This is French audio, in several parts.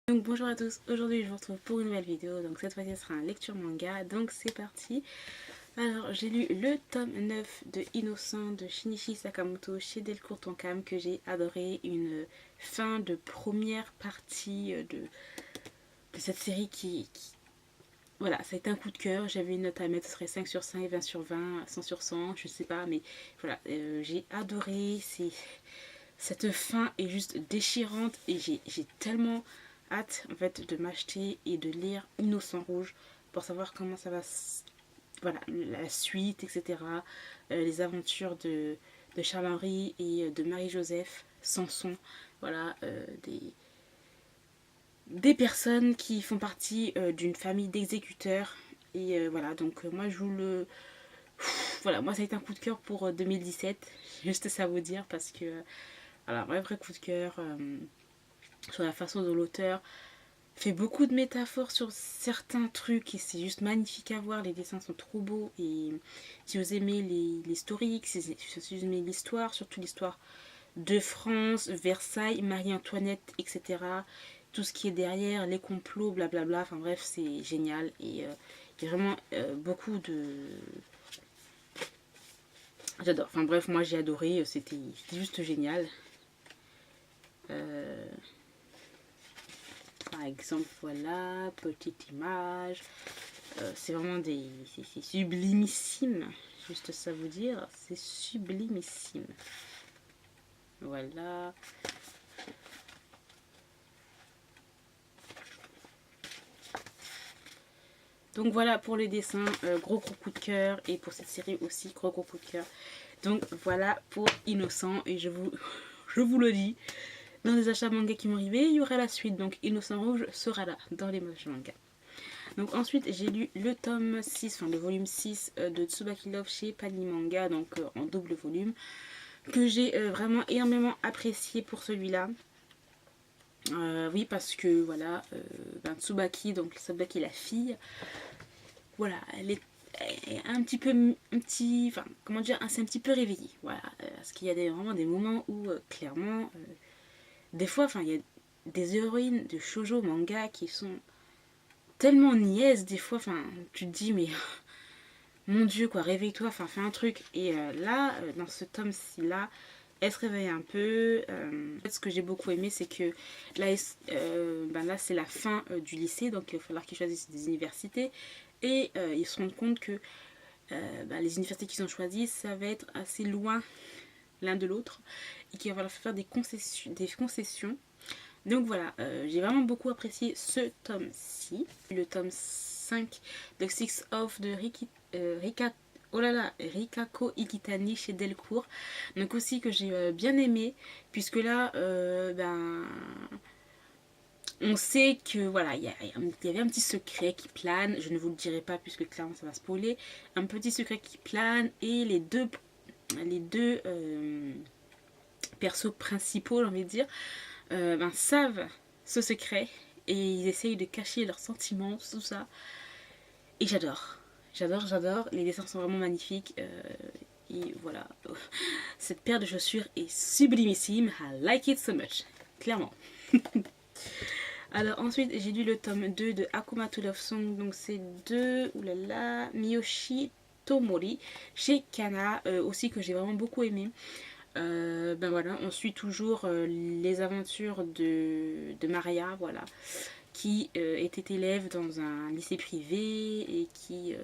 Donc bonjour à tous, aujourd'hui je vous retrouve pour une nouvelle vidéo, donc cette fois-ci ce sera un lecture manga, donc c'est parti. Alors j'ai lu le tome 9 de Innocent de Shinichi Sakamoto chez Delcourt Tonkam que j'ai adoré, une fin de première partie de cette série voilà, ça a été un coup de cœur, j'avais une note à mettre, ce serait 5 sur 5, 20 sur 20, 100 sur 100, je sais pas, mais voilà, j'ai adoré, cette fin est juste déchirante et j'ai tellement hâte en fait de m'acheter et de lire Innocent Rouge pour savoir comment ça va, voilà, la suite, etc. Les aventures de Charles-Henri et de Marie-Joseph Sanson, voilà, des personnes qui font partie d'une famille d'exécuteurs. Et voilà, donc moi je vous le... Voilà, moi ça a été un coup de cœur pour 2017, juste ça vous dire, parce que, voilà, vrai coup de cœur sur la façon dont l'auteur fait beaucoup de métaphores sur certains trucs et c'est juste magnifique à voir, les dessins sont trop beaux et si vous aimez les historiques, si vous aimez l'histoire, surtout l'histoire de France, Versailles, Marie-Antoinette, etc. Tout ce qui est derrière, les complots, blablabla, enfin bref, c'est génial et il y a vraiment beaucoup de... J'adore, enfin bref, moi j'ai adoré, c'était juste génial. Par exemple, voilà, petite image. C'est vraiment c'est sublimissime. Juste ça vous dire, c'est sublimissime. Voilà. Donc voilà pour les dessins, gros coup de cœur. Et pour cette série aussi, gros coup de cœur. Donc voilà pour Innocent. Et je vous le dis, dans les achats manga qui vont arriver, il y aura la suite. Donc Innocent Rouge sera là dans les achats manga. Donc ensuite j'ai lu le tome 6, enfin le volume 6 de Tsubaki Love chez Panini Manga, donc en double volume, que j'ai vraiment énormément apprécié pour celui-là. Oui, parce que voilà, Tsubaki, donc Tsubaki la fille, voilà, elle est enfin comment dire, c'est un petit peu réveillée, voilà, parce qu'il y a vraiment des moments où clairement, des fois, enfin il y a des héroïnes de shoujo manga qui sont tellement niaises des fois, enfin tu te dis mais mon dieu quoi, réveille-toi, enfin fais un truc. Et là, dans ce tome-ci là, elle se réveille un peu. Ce que j'ai beaucoup aimé, c'est que là, là c'est la fin du lycée, donc il va falloir qu'ils choisissent des universités. Et ils se rendent compte que les universités qu'ils ont choisies, ça va être assez loin l'un de l'autre. Et qu'il va falloir faire des concessions. Donc voilà, j'ai vraiment beaucoup apprécié ce tome-ci. Le tome 5 de Six of de Rikako Ikitani chez Delcourt. Donc aussi que j'ai bien aimé, puisque là, on sait que voilà, il y avait un petit secret qui plane. Je ne vous le dirai pas puisque clairement ça va spoiler. Un petit secret qui plane et les deux persos principaux, j'ai envie de dire, savent ce secret et ils essayent de cacher leurs sentiments, tout ça. Et j'adore. J'adore. Les dessins sont vraiment magnifiques. Et voilà. Cette paire de chaussures est sublimissime. I like it so much. Clairement. Alors ensuite, j'ai lu le tome 2 de Akuma to Love Song. Donc c'est de Miyoshi Tomori chez Kana. Aussi que j'ai vraiment beaucoup aimé. Voilà, on suit toujours les aventures de Maria, voilà, qui était élève dans un lycée privé et qui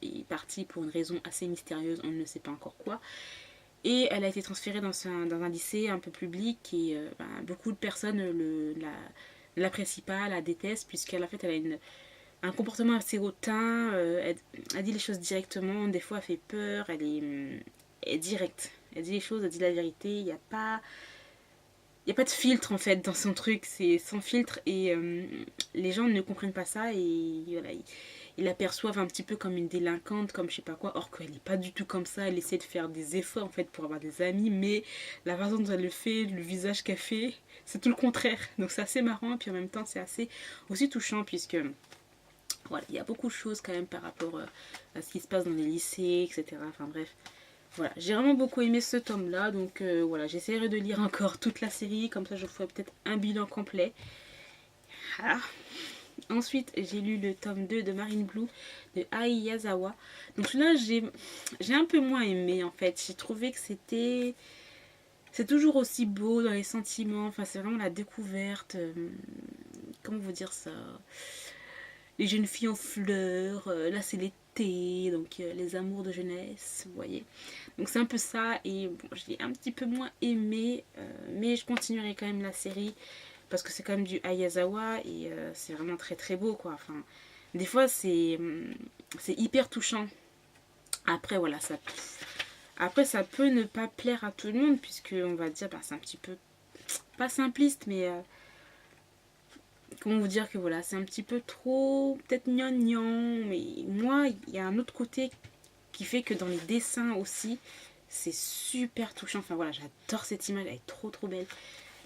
est partie pour une raison assez mystérieuse, on ne sait pas encore quoi. Et elle a été transférée dans un lycée un peu public et beaucoup de personnes l'apprécient pas, la détestent, puisqu'elle fait, elle a un comportement assez hautain, elle dit les choses directement, des fois elle fait peur, elle est directe. Elle dit les choses, elle dit la vérité, il n'y a pas de filtre en fait dans son truc, c'est sans filtre et les gens ne comprennent pas ça et voilà, ils la perçoivent un petit peu comme une délinquante, comme je sais pas quoi, or qu'elle n'est pas du tout comme ça, elle essaie de faire des efforts en fait pour avoir des amis, mais la façon dont elle le fait, le visage qu'elle fait, c'est tout le contraire, donc c'est assez marrant et puis en même temps c'est assez aussi touchant puisque voilà, il y a beaucoup de choses quand même par rapport à ce qui se passe dans les lycées, etc. Enfin bref, voilà, j'ai vraiment beaucoup aimé ce tome-là, donc voilà, j'essaierai de lire encore toute la série, comme ça je ferai peut-être un bilan complet. Voilà. Ensuite, j'ai lu le tome 2 de Marine Blue de Ai Yazawa. Donc celui-là, j'ai un peu moins aimé en fait. J'ai trouvé que c'était... C'est toujours aussi beau dans les sentiments. Enfin, c'est vraiment la découverte. Comment vous dire ça? Les jeunes filles en fleurs. Là, c'est l'été. Donc, les amours de jeunesse. Vous voyez. Donc, c'est un peu ça. Et bon, j'ai un petit peu moins aimé. Mais je continuerai quand même la série. Parce que c'est quand même du Ayazawa. Et c'est vraiment très très beau, quoi. Enfin, des fois, c'est hyper touchant. Après, voilà, ça peut ne pas plaire à tout le monde, puisque on va dire, bah, c'est un petit peu, pas simpliste, mais comment vous dire que voilà, c'est un petit peu trop, peut-être gnangnan, mais moi, il y a un autre côté qui fait que dans les dessins aussi, c'est super touchant. Enfin voilà, j'adore cette image, elle est trop trop belle.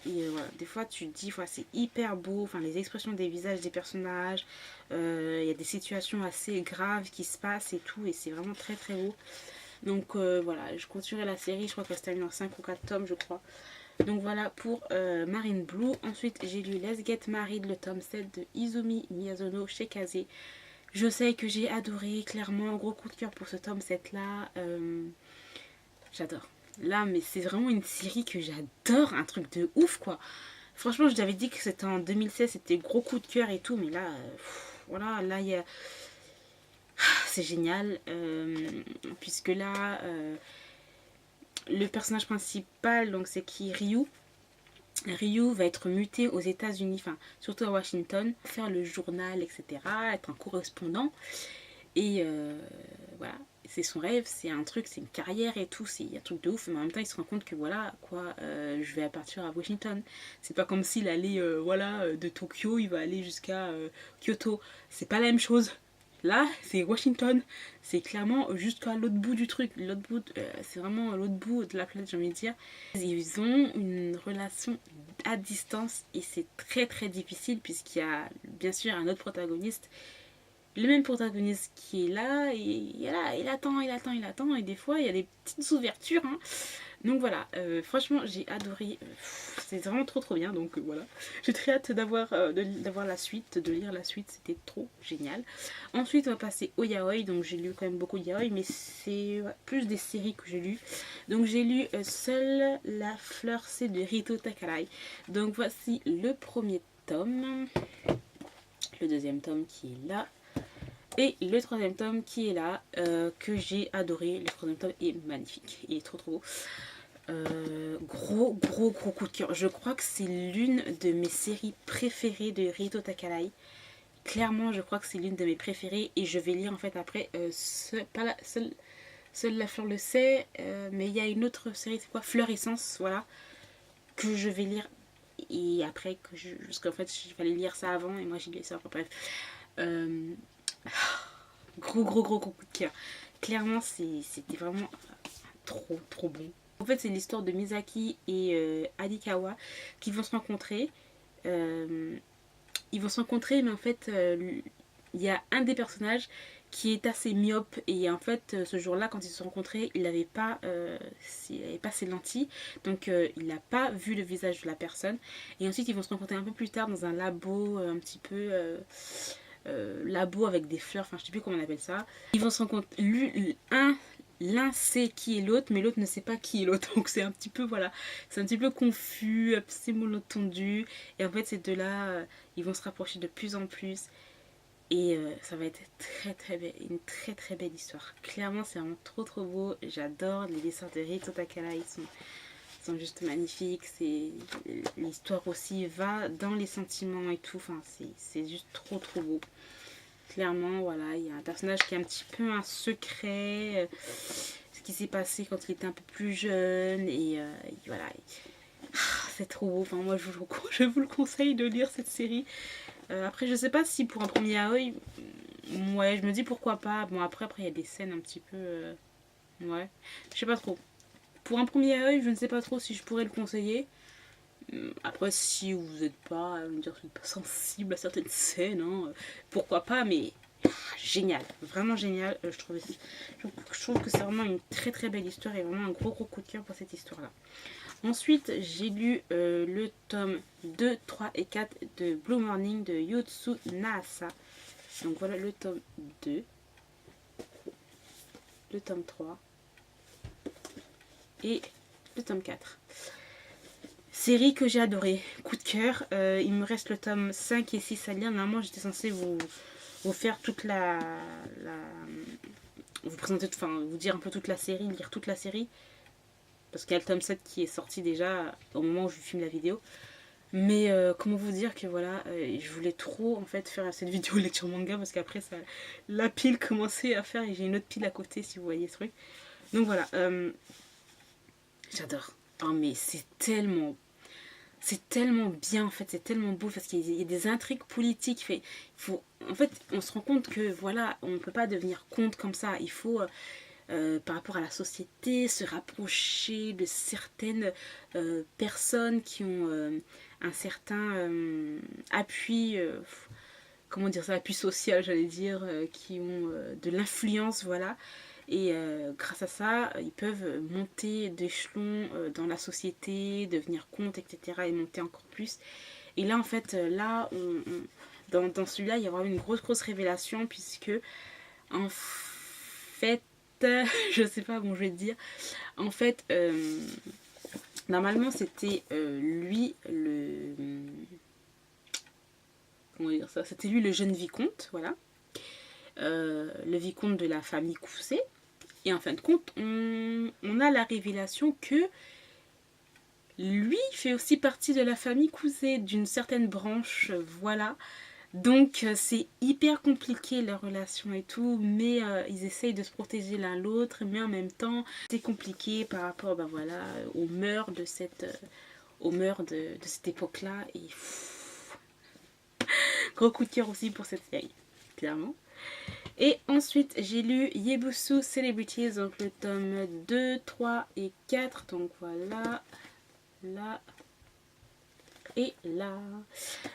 Et voilà, des fois tu te dis, voilà, c'est hyper beau, enfin les expressions des visages des personnages, il y a des situations assez graves qui se passent et tout, et c'est vraiment très très beau. Donc voilà, je continuerai la série, je crois qu'elle se termine en 5 ou 4 tomes, je crois. Donc voilà pour Marine Blue. Ensuite, j'ai lu Let's Get Married, le tome 7 de Izumi Miyazono chez Kaze. Je sais que j'ai adoré, clairement, gros coup de cœur pour ce tome 7 là. J'adore. Là, mais c'est vraiment une série que j'adore, un truc de ouf quoi. Franchement, je t'avais dit que c'était en 2016, c'était gros coup de cœur et tout, mais là, voilà, là il y a... C'est génial, puisque là, le personnage principal, donc c'est qui Ryu. Ryu va être muté aux États-Unis, enfin surtout à Washington, faire le journal, etc., être un correspondant. Et voilà, c'est son rêve, c'est un truc, c'est une carrière et tout, c'est un truc de ouf. Mais en même temps, il se rend compte que voilà, quoi, je vais partir à Washington. C'est pas comme s'il allait, voilà, de Tokyo, il va aller jusqu'à Kyoto. C'est pas la même chose. Là, c'est Washington. C'est clairement jusqu'à l'autre bout du truc. L'autre bout, c'est vraiment l'autre bout de la planète, j'ai envie de dire. Ils ont une relation à distance et c'est très très difficile puisqu'il y a bien sûr un autre protagoniste, le même protagoniste qui est là et là, il attend et des fois il y a des petites ouvertures, hein. Donc voilà, franchement j'ai adoré, c'est vraiment trop trop bien, donc voilà, j'ai très hâte d'avoir la suite, de lire la suite, c'était trop génial. Ensuite on va passer au yaoi, donc j'ai lu quand même beaucoup de yaoi, mais c'est plus des séries que j'ai lu. Donc j'ai lu Seule la fleur c'est de Rito Takarai, donc voici le premier tome, le deuxième tome qui est là, et le troisième tome qui est là, que j'ai adoré. Le troisième tome est magnifique, il est trop trop beau. Gros coup de cœur. Je crois que c'est l'une de mes séries préférées de Rito Takarai. Clairement, je crois que c'est l'une de mes préférées et je vais lire en fait après, seule la fleur le sait, mais il y a une autre série, c'est quoi, Fleur Essence, voilà, que je vais lire et après, parce qu'en fait, il fallait lire ça avant et moi j'ai lu ça après, bref. Gros coup de cœur. Clairement, c'était vraiment trop trop bon. En fait, c'est l'histoire de Misaki et Adikawa qui vont se rencontrer. Ils vont se rencontrer, mais en fait, il y a un des personnages qui est assez myope. Et en fait, ce jour-là, quand ils se sont rencontrés, il n'avait pas ses lentilles. Donc, il n'a pas vu le visage de la personne. Et ensuite, ils vont se rencontrer un peu plus tard dans un labo un petit peu... labo avec des fleurs, enfin je sais plus comment on appelle ça. Ils vont se rencontrer, l'un sait qui est l'autre, mais l'autre ne sait pas qui est l'autre. Donc c'est un petit peu, voilà, c'est un petit peu confus, c'est monotondu. Et en fait ces deux-là, ils vont se rapprocher de plus en plus. Et ça va être une très très belle histoire. Clairement c'est vraiment trop trop beau. J'adore les dessins de Rito Takara, ils sont juste magnifiques. L'histoire aussi va dans les sentiments et tout. Enfin, c'est juste trop trop beau. Clairement, voilà, il y a un personnage qui a un petit peu un secret. Ce qui s'est passé quand il était un peu plus jeune. Et voilà. C'est trop beau. Enfin, moi, je vous le conseille de lire cette série. Après, je sais pas si pour un premier œil, ouais, je me dis pourquoi pas. Bon, après, il y a des scènes un petit peu... ouais, je sais pas trop. Pour un premier œil, je ne sais pas trop si je pourrais le conseiller. Après, si vous n'êtes pas, pas sensible à certaines scènes, hein, pourquoi pas, mais génial, vraiment génial. Je trouve que c'est vraiment une très très belle histoire et vraiment un gros coup de cœur pour cette histoire-là. Ensuite, j'ai lu le tome 2, 3 et 4 de Blue Morning de Yotsu Naasa. Donc voilà le tome 2, le tome 3 et le tome 4. Série que j'ai adorée, coup de cœur. Il me reste le tome 5 et 6 à lire. Normalement, j'étais censée vous faire toute vous présenter, enfin, vous dire un peu toute la série, lire toute la série. Parce qu'il y a le tome 7 qui est sorti déjà au moment où je filme la vidéo. Mais comment vous dire que voilà, je voulais trop en fait faire cette vidéo lecture manga parce qu'après ça, la pile commençait à faire et j'ai une autre pile à côté si vous voyez ce truc. Donc voilà, j'adore. Oh mais c'est tellement bien en fait, c'est tellement beau parce qu'il y a des intrigues politiques. En fait, on se rend compte que voilà, on ne peut pas devenir contre comme ça. Il faut par rapport à la société, se rapprocher de certaines personnes qui ont un certain appui, comment dire ça, appui social j'allais dire, qui ont de l'influence, voilà. Et grâce à ça, ils peuvent monter d'échelon dans la société, devenir compte, etc. et monter encore plus. Et là, en fait, dans celui-là, il y aura une grosse révélation puisque, en fait, je sais pas, bon, je vais te dire. En fait, normalement, c'était lui comment dire ça? C'était lui le jeune vicomte, voilà. Le vicomte de la famille Cousset. Et en fin de compte, on a la révélation que lui fait aussi partie de la famille Cousset, d'une certaine branche, voilà. Donc c'est hyper compliqué leur relation et tout, mais ils essayent de se protéger l'un l'autre, mais en même temps c'est compliqué par rapport ben voilà, aux mœurs de cette époque-là. Et gros coup de cœur aussi pour cette série, clairement. Et ensuite j'ai lu Yebusu Celebrities, donc le tome 2, 3 et 4, donc voilà, là et là.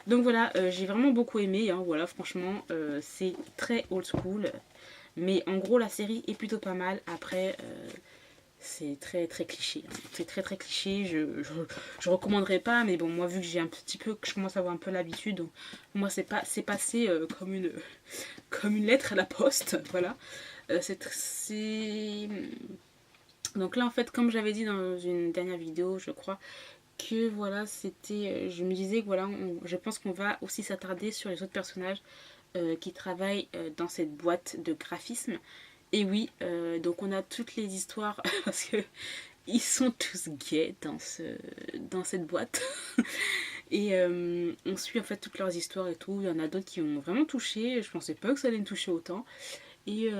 Donc voilà, j'ai vraiment beaucoup aimé, hein, voilà, franchement, c'est très old school. Mais en gros, la série est plutôt pas mal. Après, c'est très cliché. Hein. C'est très cliché, je recommanderais pas, mais bon, moi, vu que j'ai un petit peu, que je commence à avoir un peu l'habitude, moi, c'est passé comme une lettre à la poste, voilà. Donc là, en fait, comme j'avais dit dans une dernière vidéo, je crois, que voilà, c'était, je me disais que voilà, je pense qu'on va aussi s'attarder sur les autres personnages qui travaillent dans cette boîte de graphisme. Et oui, donc on a toutes les histoires parce que ils sont tous gays dans cette boîte. Et on suit en fait toutes leurs histoires et tout. Il y en a d'autres qui ont vraiment touché. Je pensais pas que ça allait me toucher autant. Et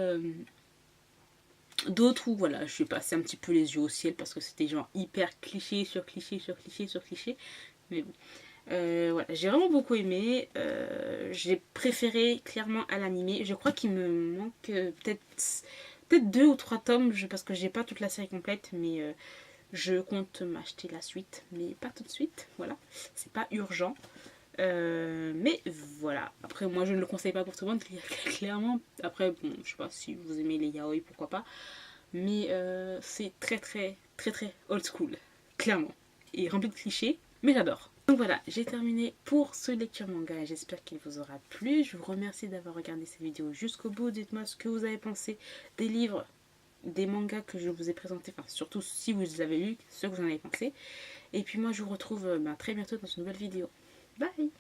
d'autres où voilà, je suis passée un petit peu les yeux au ciel parce que c'était genre hyper cliché sur cliché sur cliché sur cliché. Mais bon. Voilà, j'ai vraiment beaucoup aimé. J'ai préféré clairement à l'animé. Je crois qu'il me manque peut-être 2 ou 3 tomes parce que j'ai pas toute la série complète, mais je compte m'acheter la suite, mais pas tout de suite. Voilà, c'est pas urgent. Mais voilà, après moi je ne le conseille pas pour tout le monde, clairement. Après, bon, je sais pas si vous aimez les yaoi, pourquoi pas. Mais c'est très old school, clairement. Et rempli de clichés, mais j'adore. Donc voilà, j'ai terminé pour ce lecture manga et j'espère qu'il vous aura plu. Je vous remercie d'avoir regardé cette vidéo jusqu'au bout. Dites-moi ce que vous avez pensé des livres, des mangas que je vous ai présentés, enfin surtout si vous les avez lus, ce que vous en avez pensé. Et puis moi je vous retrouve très bientôt dans une nouvelle vidéo. Bye!